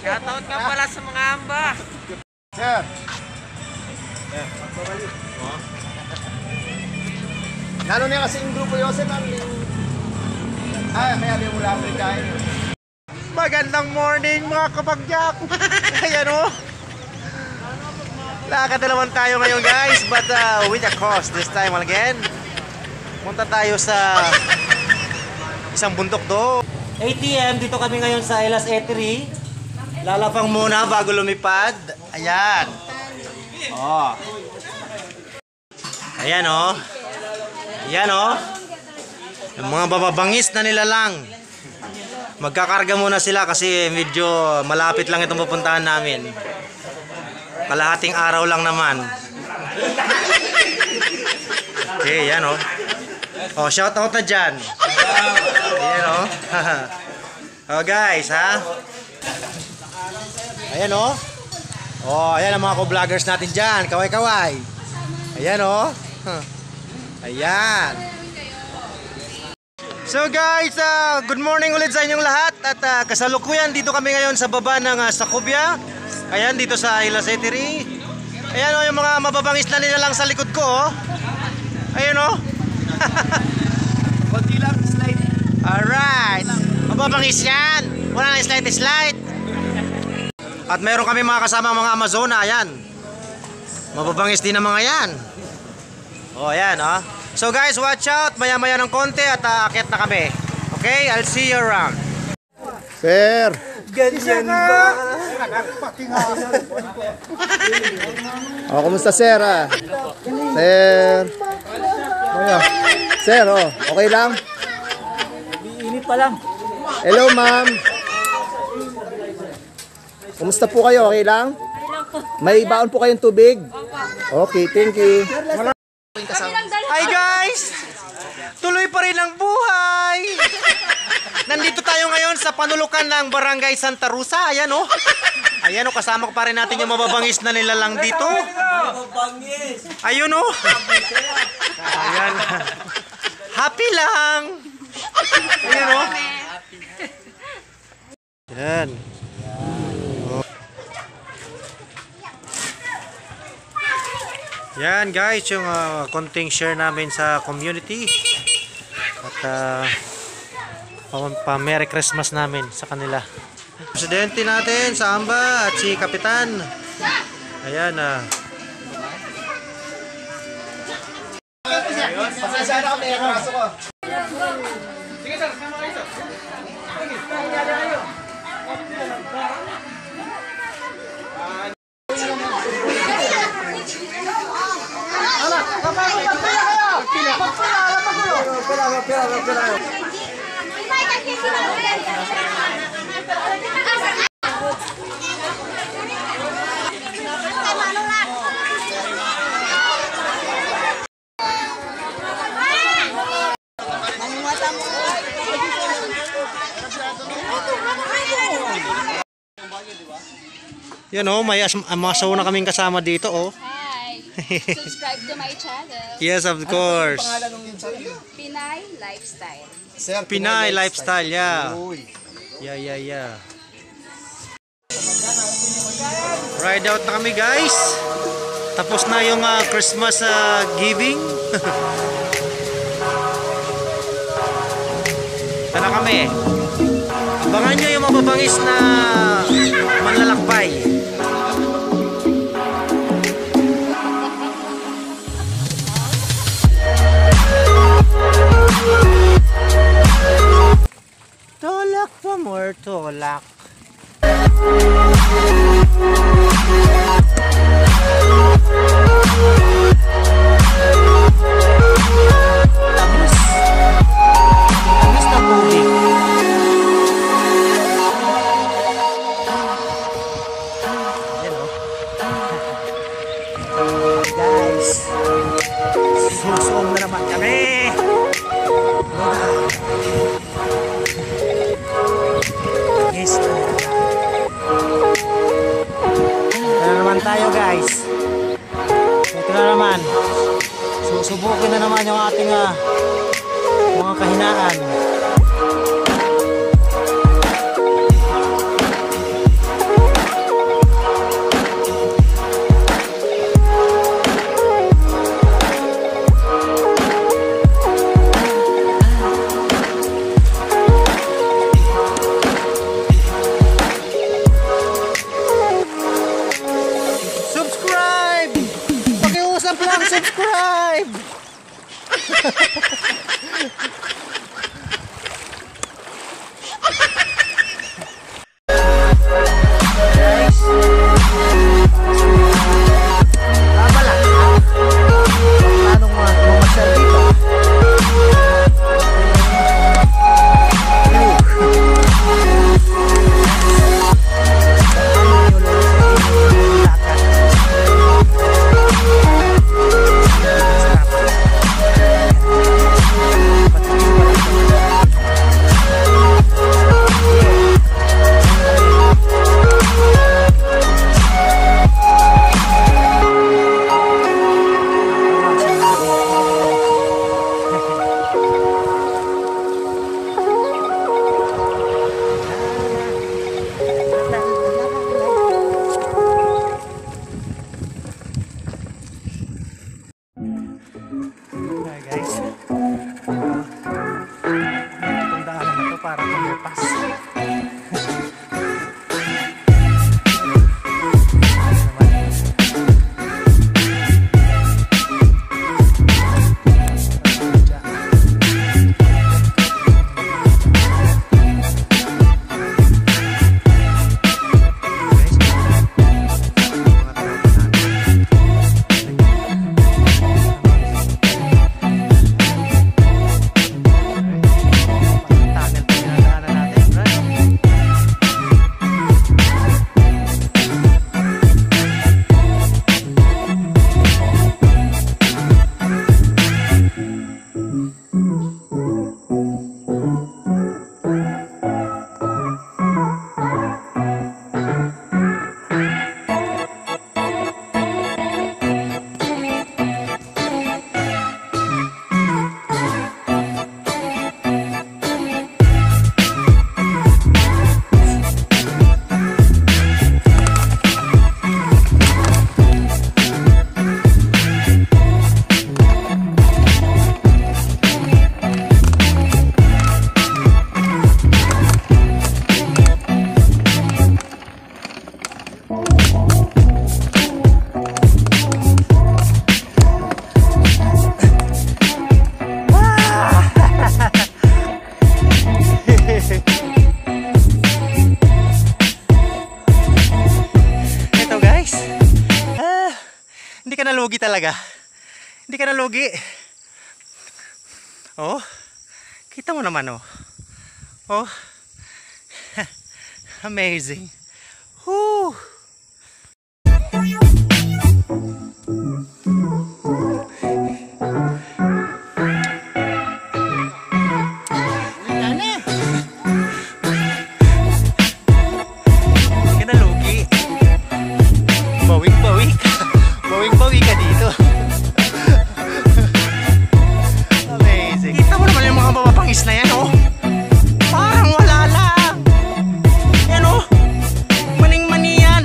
Shoutout ka pala sa mga amba. Sir. Lalo na kasi yung grupo Yosef ang may yung mula Africa. Magandang morning mga kabagyak. Ayan o. Lakad na naman tayo ngayon guys, but with a cost this time again. Punta tayo sa isang bundok do. ATM, dito kami ngayon sa Elas Eatery. Lalapang muna bago lumipad. Ayan. Oh. Ayan oh. Ayan oh. Yung mga bababangis na nilalang. Magkakarga muna sila kasi medyo malapit lang itong pupuntahan namin. Kalahating araw lang naman. Okay, yan oh. Oh, shout out na dyan. Ayan oh. Oh guys ha. Ayan oh. Oh, ayan ang mga co-vloggers natin dyan. Kaway-kaway. Ayan oh. Ayan. So guys, good morning ulit sa inyong lahat. At kasalukuyan dito kami ngayon sa baba ng Sacubia. Ayan, dito sa Elas Eatery. Ayan o, yung mga mababangis na nila lang sa likod ko oh. Ayan o. Kunti lang, slide. Alright. Mababangis yan. Wala na slide. At meron kami mga kasama mga Amazona. Ayan. Mababangis din ang mga yan. O, ayan o. So guys, watch out. Maya-maya ng konti at aakyat na kami. Okay, I'll see you around. Sir. Ganyan ba? Oh, kumusta sir? Sir. Sir, oh, okay lang? Init pa lang. Hello, ma'am. Kumusta po kayo? Okay lang? May baon po kayong tubig? Okay, thank you. Hi guys! Tuloy pa rin ang buhay! Nandito tayo ngayon sa panulukan ng Barangay Santa Rosa. Ayan o. Ayan o, kasama ko pa rin natin yung mababangis na nilalang dito. Ayun o. Ayan. Happy lang. Ayan o. Ayan. Yan guys, yung konting share namin sa community. At pa-Merry Christmas namin sa kanila. Presidente natin sa Amba at si Kapitan. Ayan Pasensya na kami, kaso ko. Sige sir, sama kayo sir. Yan oh, may amaso na kaming kasama dito oh. Hi! Subscribe to my channel. Yes, of course. Pinay Lifestyle. Pinay Lifestyle, yeah. Yeah. Ride out na kami guys. Tapos na yung Christmas giving. Ito na kami. Abangan nyo yung mababangis na manlalakbay. Tolak pa more, tolak. Tamis na tubig. Guys, susong na naman kami. Yes. para kumipas. Ito guys, hindi ka nalugi talaga. Hindi ka nalugi. Oh, kita mo naman oh. Oh, amazing. Whew. Bawing-bawi ka dito. Amazing. Kita mo naman yung mga mapapangis na yan, oh. Parang wala lang. Yan, oh. Maning-mani yan.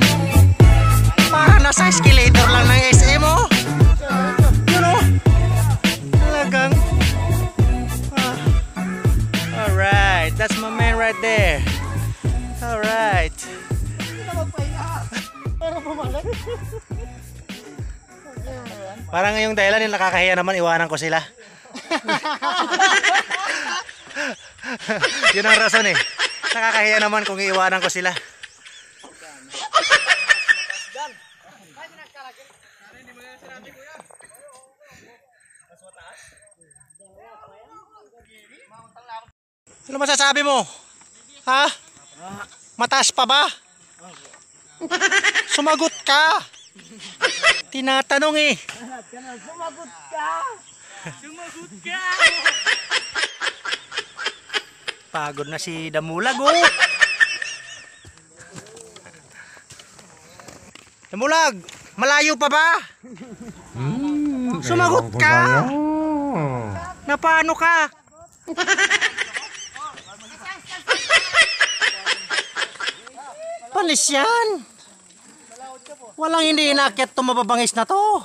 Parang nasa escalator lang ng SM, oh. Yan, oh. Talagang. Alright. That's my man right there. Alright. Parang yung dahilan yung nakakahiya naman, iwanan ko sila. Yun ang rason eh. Nakakahiya naman kung iiwanan ko sila. Ano masasabi mo? Ha? Mataas pa ba? Sumagot ka! Tinatanong eh. Sumagot ka! Sumagot ka! Pagod na si Damulag oh. Damulag, malayo pa ba? Sumagot ka! Na paano ka? Palis yan! Walang hindi inakyat itong mababangis na to.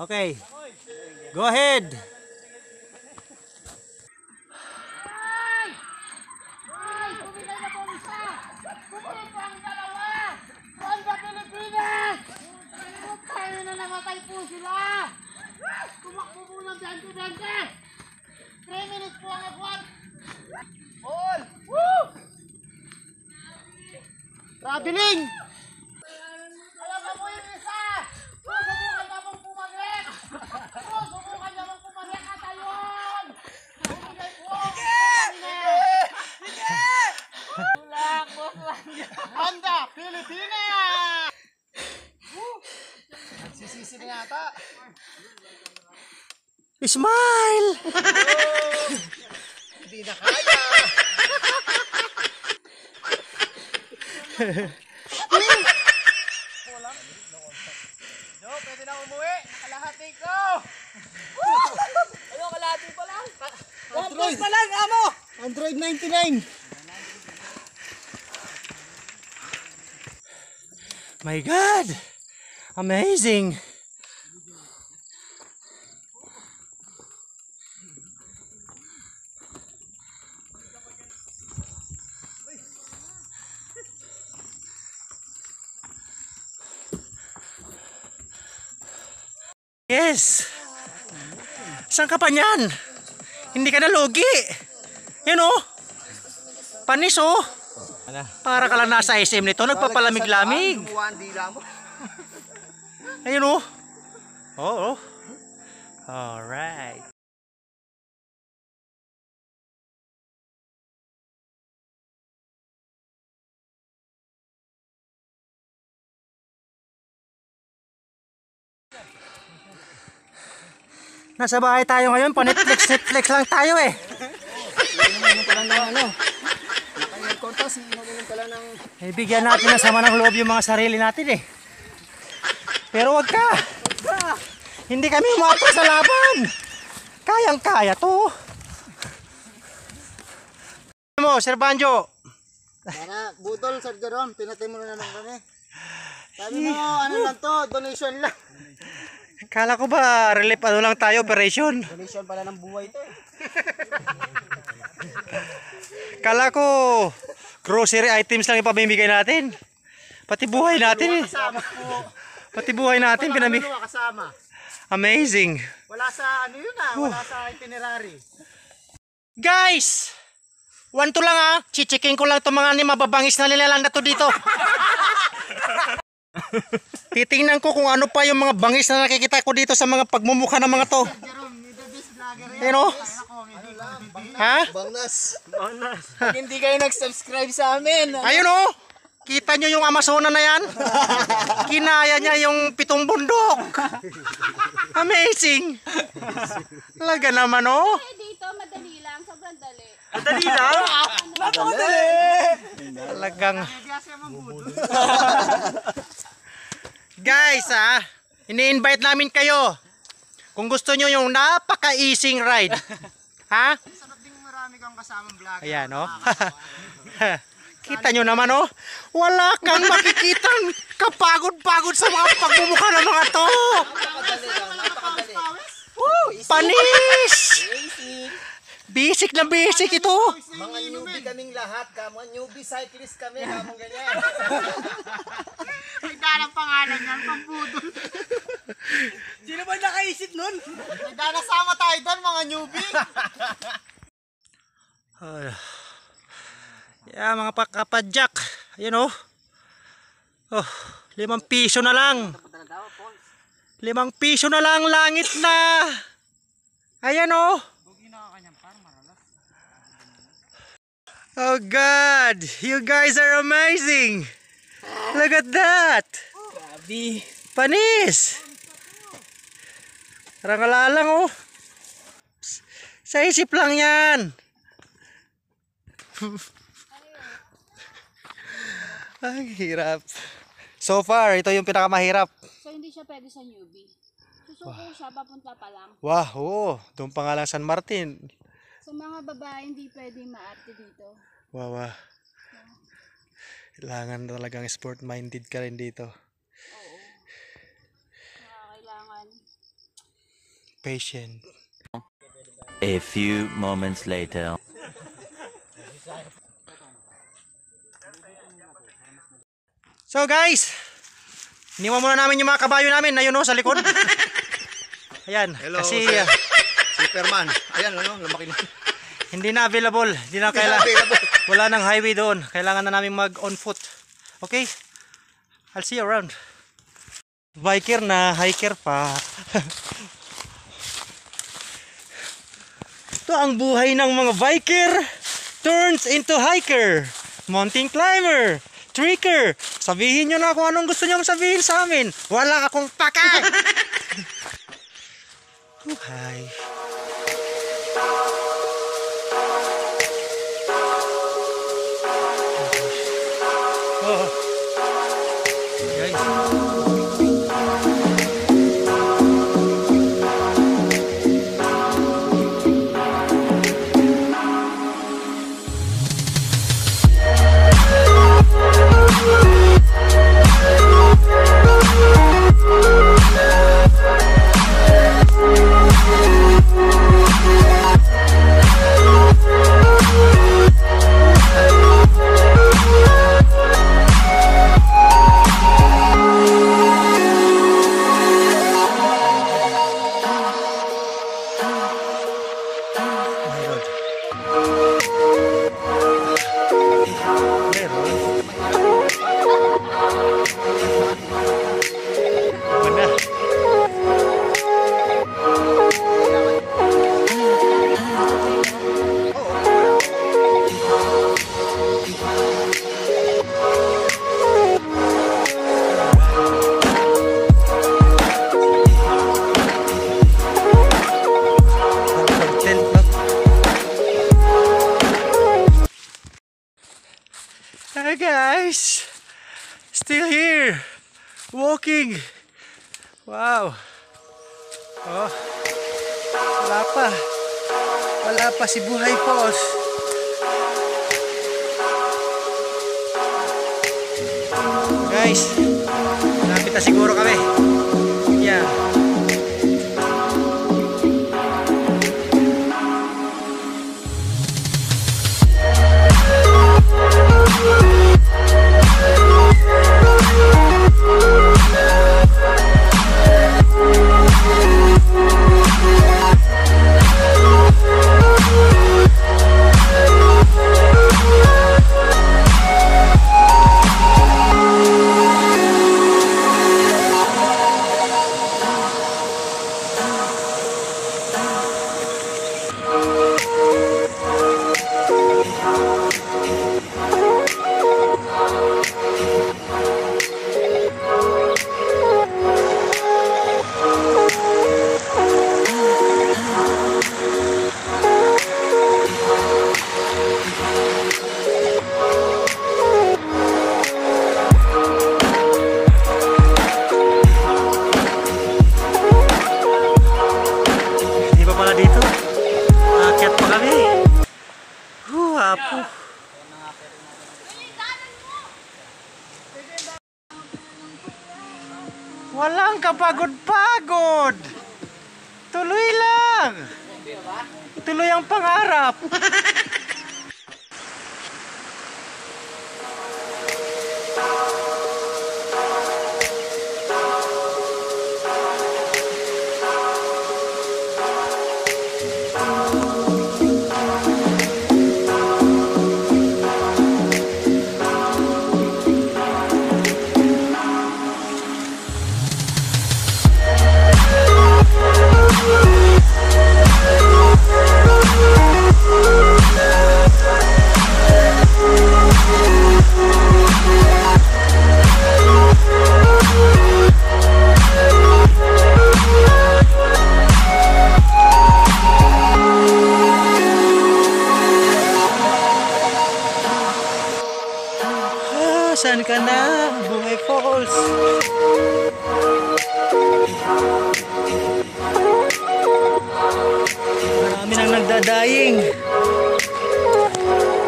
Okay. Go ahead. Tayo na namatay po sila! Tumakbo po ng dante-dante! 3 minutes po ang agwan! All! Woo! Traveling! Alam mo po yung isa! Susubukan niya mong pumagret! Susubukan niya mong pumagret at ayun! Bumigay po! Sige! Sige! Bulak! Bulak! Honda! Pilipinas! Nagsisisi na yata! Smile! Hindi na kaya! Jo, pwede na umuwi. Nakalahati ko. Ano, kalahati pa lang? Android pa lang, amo. Android 99. My God! Amazing! Yes. Saan ka pa niyan? Hindi ka na lugi. Yan oh. Panis oh. Para ka lang nasa SM nito, nagpapalamig-lamig. Ayun oh. Oo. Alright. Nasa bahay tayo ngayon, pa-Netflix lang tayo eh. Bigyan natin ng sama ng loob yung mga sarili natin eh. Pero wag ka. Hindi kami umapa sa laban. Kayang-kaya to. Mo, Sir Banjo. Para, budol, Sir Jerome, pinatay mo na naman kami. Sabi mo, ano lang to, donation lang. Kala ko ba relief ano lang tayo, operation? Donation pala ng buhay to eh. Kala ko grocery items lang ipamimigay natin. Pati buhay natin eh. Kasama po. Pati buhay natin pinamigay. Wala kasama. Amazing. Wala sa ano yun ah, wala sa itinerary. Guys! One to lang ah. Chichiking ko lang itong mga mababangis na nilalang na to dito. Titingnan ko kung ano pa yung mga bangis na nakikita ko dito sa mga pagmumukha ng mga to. Jerome, may the best vlogger yan. Pero, ha? Bangnas. Pag hindi kayo nag-subscribe sa amin. Ayun oh! Kita nyo yung Amazona na yan? Kinaya niya yung 7 bundok. Amazing! Talaga naman oh! Dito, madali lang. Sobrang dali. Madali lang? Napakadali! Talagang... Guys ini-invite namin kayo. Kung gusto nyo yung napaka-easing ride. Ha? Sarap ding marami kang kasamang vlogger. Ayan oh. Kita nyo naman oh. Wala kang makikitang kapagod-pagod sa mga pagmumukha ng mga to. Panis! Basic na basic ito. Mga newbie kaming lahat, mga newbie cyclist kami, kamong ganyan. May dalang pangalan yan, pambudol. Sino ba nakaisip nun? May dalang sama tayo doon, mga newbie. Yeah, mga kapadyak. Ayan oh. Oh, 5 piso na lang. 5 piso na lang, langit na. Ayan oh. Oh God, you guys are amazing. Look at that. Grabe. Panis. Rangala lang oh. Sa isip lang yan. Ang hirap. So far, ito yung pinakamahirap. So, hindi siya pwede sa newbie. Susuko siya, papunta pa lang. Wow, oh, doon pa nga lang San Martin. Sa mga babae, hindi pwede maarte dito. Wow. Kailangan talagang sport-minded ka rin dito. Oo. Kailangan. Patient. A few moments later. So guys, iniwan muna namin yung mga kabayo namin na yun oh, sa likod. Ayan, Hello, kasi Superman. Ayan, ano, lumaki na. hindi na available. Hindi na kailangan. Wala nang highway doon. Kailangan na namin mag on foot. Okay? I'll see you around. Biker na, hiker pa. Ito ang buhay ng mga biker. Turns into hiker. Mountain climber. Trekker. Sabihin nyo na kung anong gusto nyo sabihin sa amin. Wala akong pake. Hi. Oh. Guys. Meron. Mana? Hi guys, still here, walking. Wow. Oh, wala pa si Buhay Falls. Guys, lapit na siguro kami. Yeah. Walang kapagod-pagod. Tuloy lang. Tuloy ang pangarap. Saan ka na, Buhay Falls? Marami nang nagdadaying.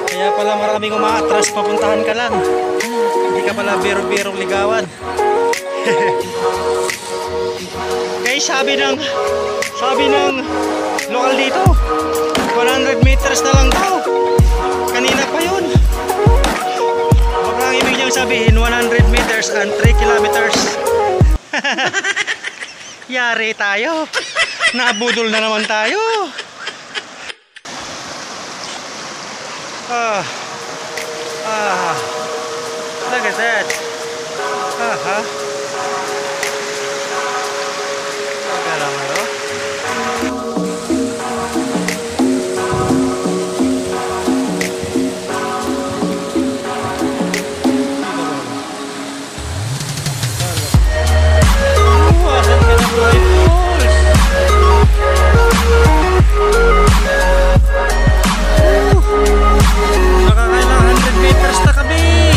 Kaya pala maraming umaatras, papuntahan ka lang. Hindi ka pala biro-birong ligawan. Guys, sabi ng lokal dito, 100 meters na lang daw. Kanina pa yun. Ang ibig niyang sabihin 100 meters and 3 kilometers. Yari tayo. Nabudol na naman tayo. Look at that. Teka lang ano. Nakakailang 100 meters na kami.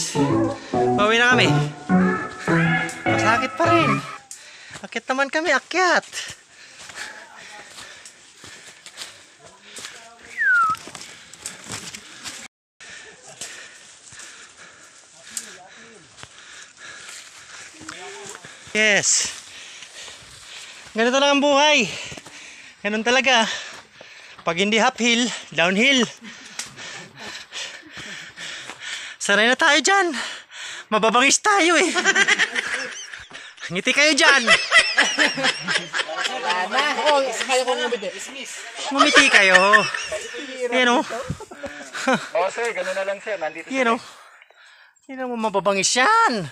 guys. Pauwi na kami. Masakit pa rin. Akyat naman kami, akyat. Yes. Ganito lang ang buhay. Ganun talaga. Pag hindi uphill, downhill. Sanay na tayo dyan. Mababangis tayo eh. Ngiti kayo dyan. Ngumiti kayo. Yan o. Oh, sir, gano'n na lang, sir. Nandito Yan o. Yan o, mababangis yan.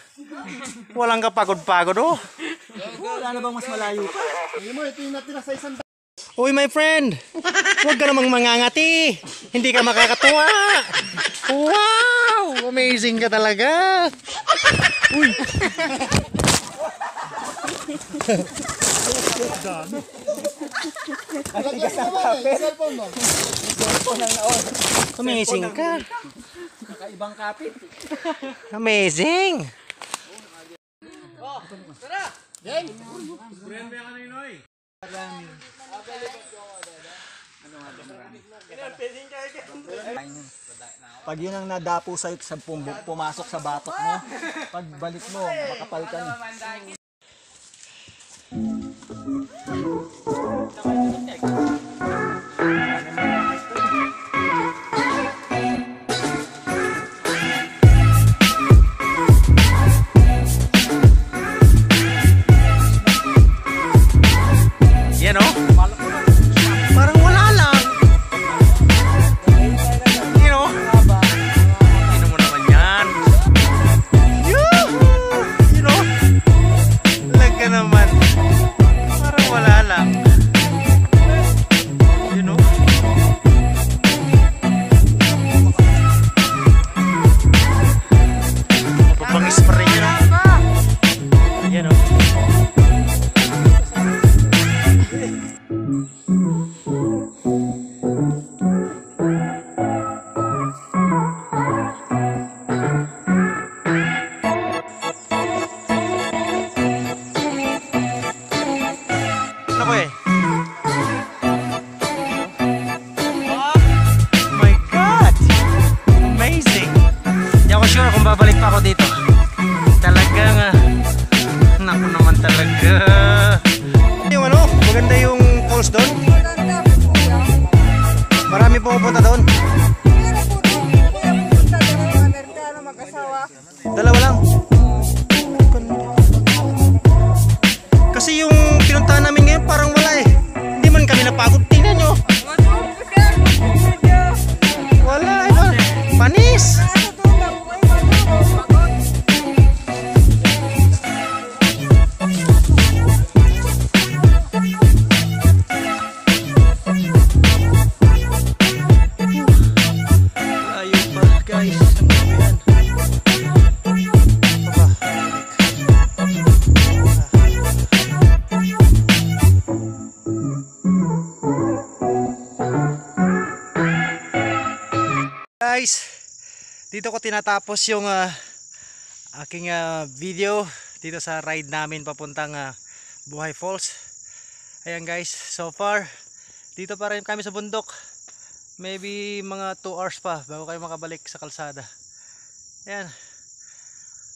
Walang kapagod-pagod o. Wala na bang mas malayo pa? Hindi mo, ito yung natira sa isang Uy, my friend. Huwag ka namang mangangati. Hindi ka makakatuwa. Wow! Amazing ka talaga. Uy. cellphone mo. Amazing ka. Kakaibang kapit. Amazing. Pag yun ang nadapo sa'yo sa pumasok sa batok mo, pagbalik mo, makapal ka ni. Yan o. Parang wala lang. You know. Tingnan mo naman yan. Yoo-hoo! You know. Lag ka naman. Parang wala lang. You know. Mapapangis pa rin yun. Yan o. Ako eh. Oh my God! Amazing! Hindi ako sure kung babalik pa ako dito. Talagang, naku naman talaga. Yung ano, maganda yung falls doon. Marami pumupunta doon. Dalawa lang. Kasi yung pinuntahan namin ngayon parang wala eh. Hindi man kami napagod. Tingnan nyo. Wala eh. Panis. Ayaw pa guys. Ayan. Guys, dito ko tinatapos yung aking video dito sa ride namin papuntang Buhay Falls. Ayan guys, so far dito pa rin kami sa bundok. Maybe mga 2 hours pa bago kayo makabalik sa kalsada. Ayan,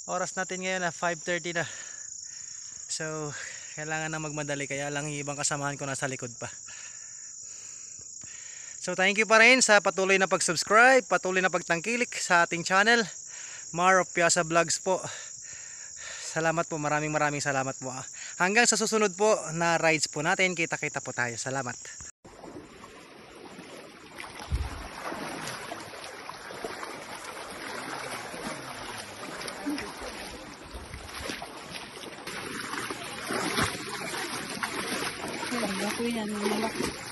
oras natin ngayon 5:30 na. So kailangan na magmadali, kaya lang yung ibang kasamahan ko nasa likod pa. So thank you pa rin sa patuloy na pag-subscribe, patuloy na pagtangkilik sa ating channel, Mar of Piazza Vlogs po. Salamat po, maraming salamat po. Hanggang sa susunod po na rides po natin, kita-kita po tayo. Salamat. Ako yan, malaki.